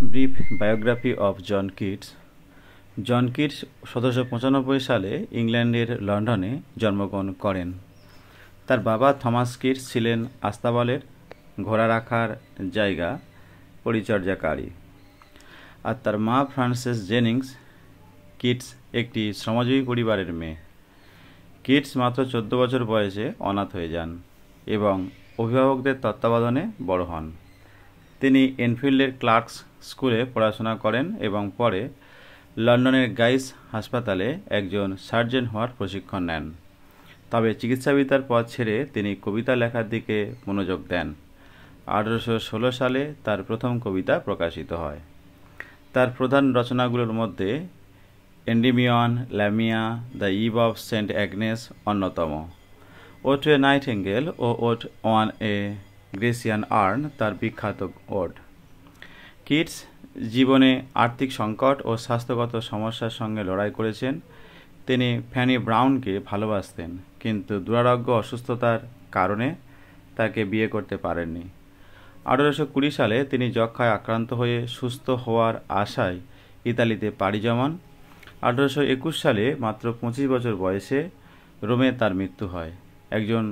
Brief biography of John Keats. John Keats 1795 সালে ইংল্যান্ডের লন্ডনে জন্মগ্রহণ করেন। তার বাবা থমাস কিটস ছিলেন আস্তাবলের ঘোড়া রাখার জায়গা পরিচর্যাকারী, আর তার মা ফ্রান্সেস জেনিংস কিটস একটি শ্রমজীবী পরিবারের মেয়ে। কিটস মাত্র 14 বছর বয়সে অনাথ হয়ে যান এবং অভিভাবকদের তত্ত্বাবধানে বড় হন। তিনি এনফিল্ডের ক্লার্কস স্কুলে পড়াশোনা করেন এবং পরে লন্ডনের গাইস হাসপাতালে একজন সার্জন হওয়ার প্রশিক্ষণ নেন। তবে চিকিৎসাবিদ্যার পথ ছেড়ে তিনি কবিতা লেখার দিকে মনোযোগ দেন। 1816 সালে তার প্রথম কবিতা প্রকাশিত হয়। তার প্রধান রচনাগুলোর মধ্যে Endymion, Lamia, the Eve of Saint Agnes অন্যতম। ওড টু এ নাইটিঙ্গেল ও ode on a Grecian urn তার বিখ্যাত ওড। কিটস জীবনে আর্থিক সংকট ও স্বাস্থ্যগত সমস্যার সঙ্গে লড়াই করেছেন। তিনি ফ্যানি ব্রাউনকে ভালোবাসতেন, কিন্তু দুরারোগ্য অসুস্থতার কারণে তাকে বিয়ে করতে পারেননি। 1820 সালে তিনি যক্ষ্মায় আক্রান্ত হয়ে সুস্থ হওয়ার আশায় ইতালিতে পাড়ি জমান। 1821 সালে মাত্র 25 বছর বয়সে রোমে তার মৃত্যু হয়। একজন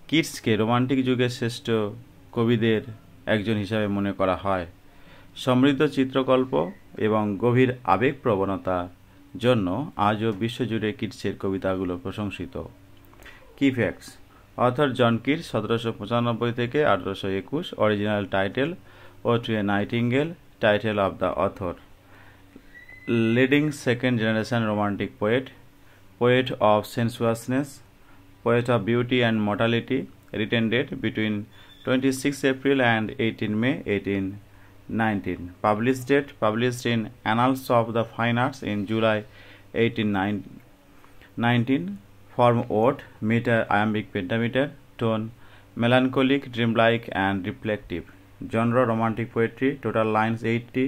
কিটসকে রোমান্টিক যুগের শ্রেষ্ঠ কবিদের একজন হিসাবে মনে করা হয়। সমৃদ্ধ চিত্রকল্প এবং গভীর আবেগপ্রবণতার জন্য আজও বিশ্বজুড়ে কিটসের কবিতাগুলো প্রশংসিত। কি ফ্যাক্টস: অথর জন কিটস 1795 থেকে 1821। Original title ode to a nightingale, title of the author. Leading second generation romantic poet, poet of sensuousness, poet of beauty and mortality, written date between 26 April and 18 May 1819. Published date published in Annals of the Fine Arts in July 1819. Form ode, meter iambic pentameter, tone melancholic, dreamlike and reflective. Genre romantic poetry, total lines 80,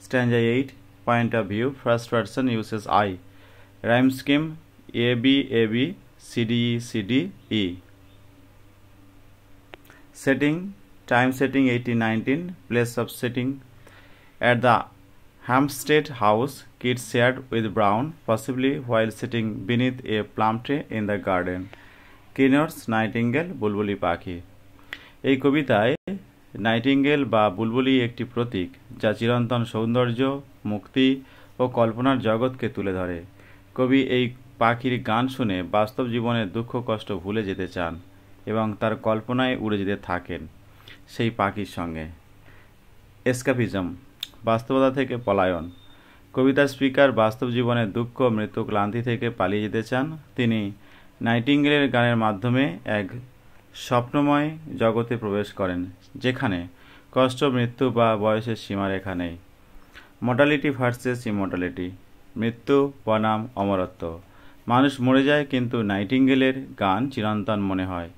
stanza 8. Point of view, first person uses I. Rhyme scheme AB AB CDE CDE. Setting, time setting 1819. Place of setting at the Hampstead House. Kids shared with Brown, possibly while sitting beneath a plum tree in the garden. Keynotes: nightingale, বুলবুলি পাখি। এই কবিতায় nightingale বা বুলবুলি একটি প্রতীক, যা চিরন্তন সৌন্দর্য, মুক্তি ও কল্পনার জগৎকে তুলে ধরে। কবি এই পাখির গান শুনে বাস্তব জীবনের দুঃখ কষ্ট ভুলে যেতে চান এবং তার কল্পনায় উড়ে যেতে থাকেন সেই পাখির সঙ্গে। এসকাপিজম, বাস্তবতা থেকে পলায়ন। কবিতার স্পিকার বাস্তব জীবনের দুঃখ, মৃত্যু, ক্লান্তি থেকে পালিয়ে যেতে চান। তিনি নাইটিঙ্গেলের গানের মাধ্যমে এক স্বপ্নময় জগতে প্রবেশ করেন, যেখানে কষ্ট, মৃত্যু বা বয়সের সীমারেখা নেই। মর্টালিটি ভার্সেস ইমর্টালিটি, মৃত্যু বনাম অমরত্ব। মানুষ মরে যায়, কিন্তু নাইটিঙ্গেলের গান চিরন্তন মনে হয়।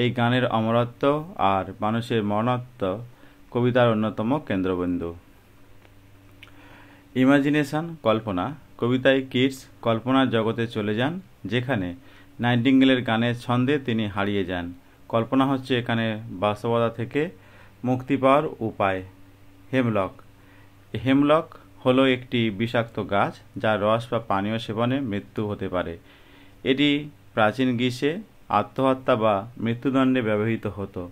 এই গানের অমরত্ব আর মানুষের মরণত্ব কবিতার অন্যতম কেন্দ্রবিন্দু। ইমাজিনেশন, কল্পনা। কবিতায় কিটস কল্পনার জগতে চলে যান, যেখানে নাইটিঙ্গেলের গানের ছন্দে তিনি হারিয়ে যান। কল্পনা হচ্ছে এখানে বাস্তবতা থেকে মুক্তি পাওয়ার উপায়। হেমলক, হেমলক হলো একটি বিষাক্ত গাছ, যার রস বা পানীয় সেবনে মৃত্যু হতে পারে। এটি প্রাচীন গ্রীসে আত্মহত্যা বা মৃত্যুদণ্ডে ব্যবহৃত হতো।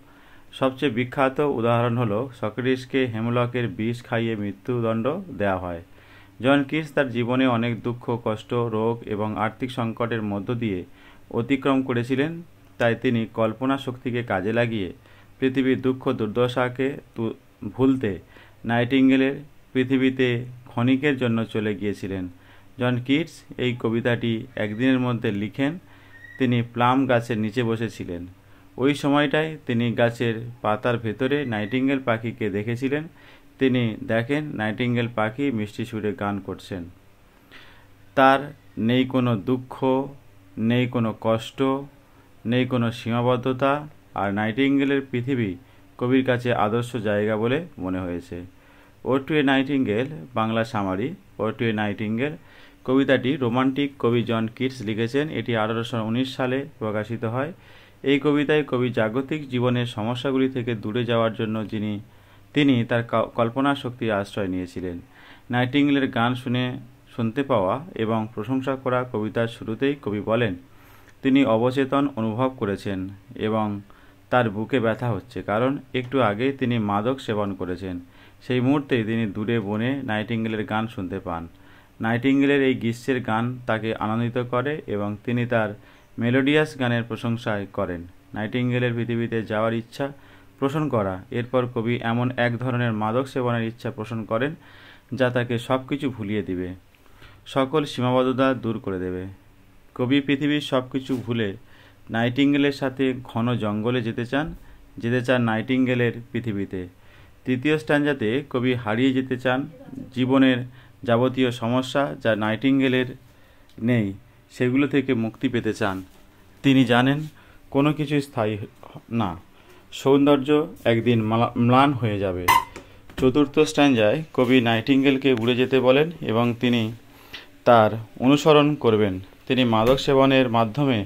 সবচেয়ে বিখ্যাত উদাহরণ হলো সক্রেটিসকে হেমলকের বিষ খাইয়ে মৃত্যুদণ্ড দেওয়া হয়। জন কিটস তার জীবনে অনেক দুঃখ, কষ্ট, রোগ এবং আর্থিক সংকটের মধ্য দিয়ে অতিক্রম করেছিলেন। তাই তিনি কল্পনা শক্তিকে কাজে লাগিয়ে পৃথিবীর দুঃখ দুর্দশাকে ভুলতে নাইটিঙ্গেলের পৃথিবীতে ক্ষণিকের জন্য চলে গিয়েছিলেন। জন কিটস এই কবিতাটি একদিনের মধ্যে লিখেন। তিনি প্লাম গাছের নিচে বসেছিলেন। ওই সময়টায় তিনি গাছের পাতার ভেতরে নাইটিঙ্গেল পাখিকে দেখেছিলেন। তিনি দেখেন নাইটিঙ্গেল পাখি মিষ্টি সুরে গান করছেন। তার নেই কোনো দুঃখ, নেই কোনো কষ্ট, নেই কোনো সীমাবদ্ধতা, আর নাইটিঙ্গেলের পৃথিবী কবির কাছে আদর্শ জায়গা বলে মনে হয়েছে। Ode to a nightingale, Bangla summary. Ode to a nightingale কবিতাটি রোমান্টিক কবি জন কিটস লিখেছেন। এটি 1819 সালে প্রকাশিত হয়। এই কবিতায় কবি জাগতিক জীবনের সমস্যাগুলি থেকে দূরে যাওয়ার জন্য যিনি তিনি তার কল্পনা শক্তির আশ্রয় নিয়েছিলেন। নাইটিঙ্গেলের গান শুনতে পাওয়া এবং প্রশংসা করা কবিতার শুরুতেই কবি বলেন, তিনি অবচেতন অনুভব করেছেন এবং তার বুকে ব্যথা হচ্ছে, কারণ একটু আগেই তিনি মাদক সেবন করেছেন। সেই মুহূর্তেই তিনি দূরে বনে নাইটিঙ্গেলের গান শুনতে পান। নাইটিঙ্গেলের এই গ্রীষ্মের গান তাকে আনন্দিত করে এবং তিনি তার মেলোডিয়াস গানের প্রশংসায় করেন। নাইটিঙ্গেলের পৃথিবীতে যাওয়ার ইচ্ছা পোষণ করা। এরপর কবি এমন এক ধরনের মাদক সেবনের ইচ্ছা পোষণ করেন যা তাকে সব কিছু ভুলিয়ে দিবে, সকল সীমাবদ্ধতা দূর করে দেবে। কবি পৃথিবীর সব কিছু ভুলে নাইটিঙ্গেলের সাথে ঘন জঙ্গলে যেতে চান নাইটিঙ্গেলের পৃথিবীতে। তৃতীয় স্ট্যাঞ্জাতে কবি হারিয়ে যেতে চান জীবনের যাবতীয় সমস্যা যা নাইটিঙ্গেলের নেই, সেগুলো থেকে মুক্তি পেতে চান। তিনি জানেন কোনো কিছুই স্থায়ী না, সৌন্দর্য একদিন ম্লান হয়ে যাবে। চতুর্থ স্ট্যাঞ্জায় কবি নাইটিঙ্গেলকে উড়ে যেতে বলেন এবং তিনি তার অনুসরণ করবেন। তিনি মাদক সেবনের মাধ্যমে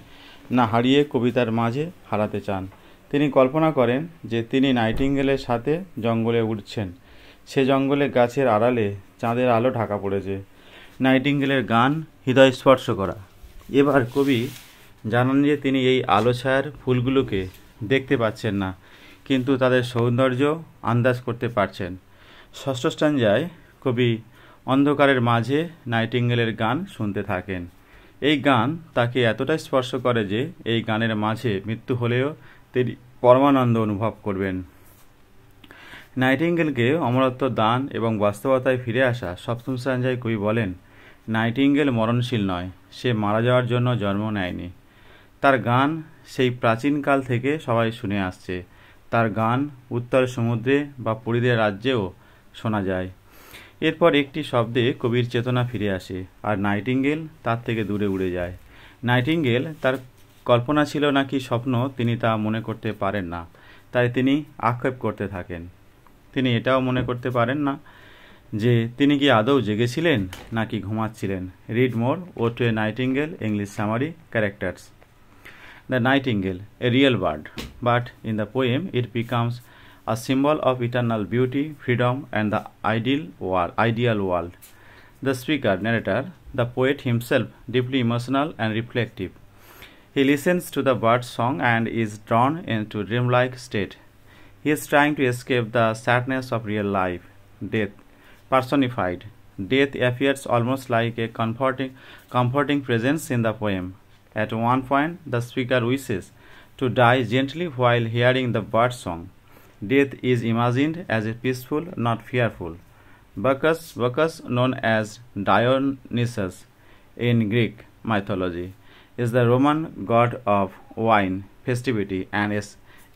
না হারিয়ে কবিতার মাঝে হারাতে চান। তিনি কল্পনা করেন যে তিনি নাইটিঙ্গেলের সাথে জঙ্গলে উঠছেন। সে জঙ্গলে গাছের আড়ালে চাঁদের আলো ঢাকা পড়েছে। নাইটিঙ্গেলের গান হৃদয় স্পর্শ করা। এবার কবি জানান যে তিনি এই আলো ছায়ার ফুলগুলোকে দেখতে পাচ্ছেন না, কিন্তু তাদের সৌন্দর্য আন্দাজ করতে পারছেন। ষষ্ঠ স্ট্যাঞ্জায় কবি অন্ধকারের মাঝে নাইটিঙ্গেলের গান শুনতে থাকেন। এই গান তাকে এতটাই স্পর্শ করে যে এই গানের মাঝে মৃত্যু হলেও তিনি পরমানন্দ অনুভব করবেন। নাইটিঙ্গেলকে অমরত্ব দান এবং বাস্তবতায় ফিরে আসা। সপ্তম স্ট্যাঞ্জায় কবি বলেন, নাইটিঙ্গেল মরণশীল নয়, সে মারা যাওয়ার জন্য জন্ম নেয়নি। তার গান সেই প্রাচীনকাল থেকে সবাই শুনে আসছে। তার গান উত্তর সমুদ্রে বা পরীদের রাজ্যেও শোনা যায়। এরপর একটি শব্দে কবির চেতনা ফিরে আসে আর নাইটিঙ্গেল তার থেকে দূরে উড়ে যায়। নাইটিঙ্গেল তার কল্পনা ছিল নাকি স্বপ্ন তিনি তা মনে করতে পারেন না, তাই তিনি আক্ষেপ করতে থাকেন। তিনি এটাও মনে করতে পারেন না যে তিনি কি আদৌ জেগেছিলেন নাকি ঘুমাচ্ছিলেন। Read more ode to a nightingale English summary characters. The nightingale, a real bird, but in the poem it becomes a symbol of eternal beauty, freedom, and the ideal world. The speaker, narrator, the poet himself, deeply emotional and reflective. He listens to the bird's song and is drawn into dreamlike state. He is trying to escape the sadness of real life, death personified. Death appears almost like a comforting presence in the poem. At one point, the speaker wishes to die gently while hearing the bird song. Death is imagined as a peaceful, not fearful. Bacchus, known as Dionysus in Greek mythology, is the Roman god of wine, festivity, and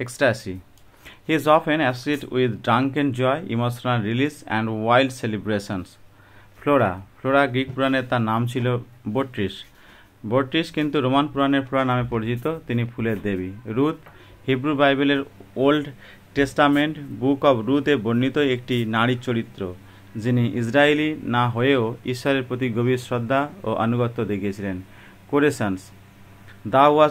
ecstasy. He is often associated with drunken joy, emotional release, and wild celebrations. Flora Greek পুরাণে তার নাম ছিল বোট্রিস কিন্তু Roman পুরাণের Flora নামে পরিচিত। তিনি ফুলের দেবী। রুথ হিব্রু বাইবেলের ওল্ড টেস্টামেন্ট বুক অব রুথে বর্ণিত একটি নারী চরিত্র, যিনি ইসরায়েলি না হয়েও ঈশ্বরের প্রতি গভীর শ্রদ্ধা ও আনুগত্য দেখিয়েছিলেন। কোরেশনস, দা ওয়াজ